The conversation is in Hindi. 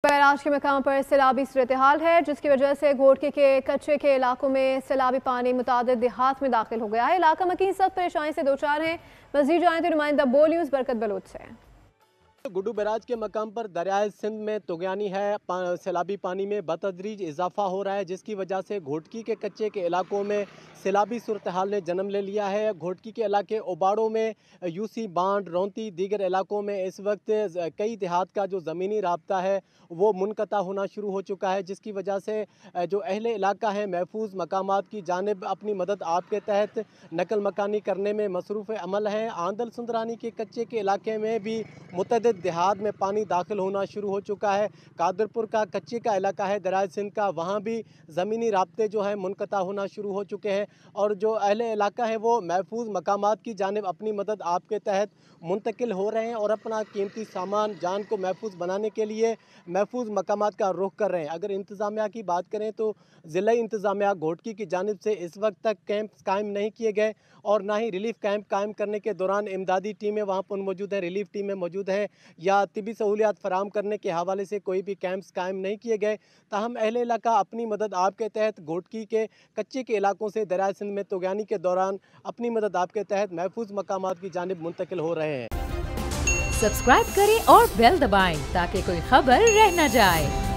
बैराज के मकाम पर सैलाबी सूरत-ए-हाल है, जिसकी वजह से घोटकी के कच्चे के इलाकों में सैलाबी पानी मुतादिद देहात में दाखिल हो गया है। इलाका मकीन सख्त परेशानी से दो चार हैं। मजीद जाने तो नुमाइंदा बोल न्यूज़ बरकत बलोच से। गुड्डू बैराज के मकाम पर दरियाए सिंध में तुगयानी है। सैलाबी पानी में बतदरीज इजाफा हो रहा है, जिसकी वजह से घोटकी के कच्चे के इलाकों में सैलाबी सूरत हाल ने जन्म ले लिया है। घोटकी के इलाके ओबाड़ों में यूसी बांड रौंती दीगर इलाकों में इस वक्त कई देहात का जो ज़मीनी राब्ता है वो मुनक़ता होना शुरू हो चुका है, जिसकी वजह से जो अहले इलाका है महफूज मकामात की जानिब अपनी मदद आपके तहत नकल मकानी करने में मसरूफ़ अमल हैं। आंदल सुंदरानी के कच्चे के इलाके में भी मुतअद्दिद देहात में पानी दाखिल होना शुरू हो चुका है। कादरपुर का कच्चे का इलाका है दरियाए सिंध का, वहाँ भी ज़मीनी राब्ते जो है मुनक़ता होना शुरू हो चुके हैं और जो अहले इलाका है वो महफूज मकामात की जानिब अपनी मदद आपके तहत मुंतकिल हो रहे हैं और अपना कीमती सामान जान को महफूज बनाने के लिए महफूज मकामात का रुख कर रहे हैं। अगर इंतज़ामिया की बात करें तो ज़िला इंतज़ामिया घोटकी की जानिब से इस वक्त तक कैंप कायम नहीं किए गए और ना ही रिलीफ कैंप कायम करने के दौरान इमदादी टीमें वहाँ पर मौजूद हैं, रिलीफ टीमें मौजूद हैं या तिबी सहूलियात फराम करने के हवाले से कोई भी कैंप्स कायम नहीं किए गए। ताहम अहले इलाका अपनी मदद आपके तहत घोटकी के कच्चे के इलाकों से दरियाए सिंध में तुगयानी के दौरान अपनी मदद आपके तहत महफूज मकामात की जानिब मुंतकिल हो रहे हैं। सब्सक्राइब करें और बेल दबाएं ताकि कोई खबर रह न जाए।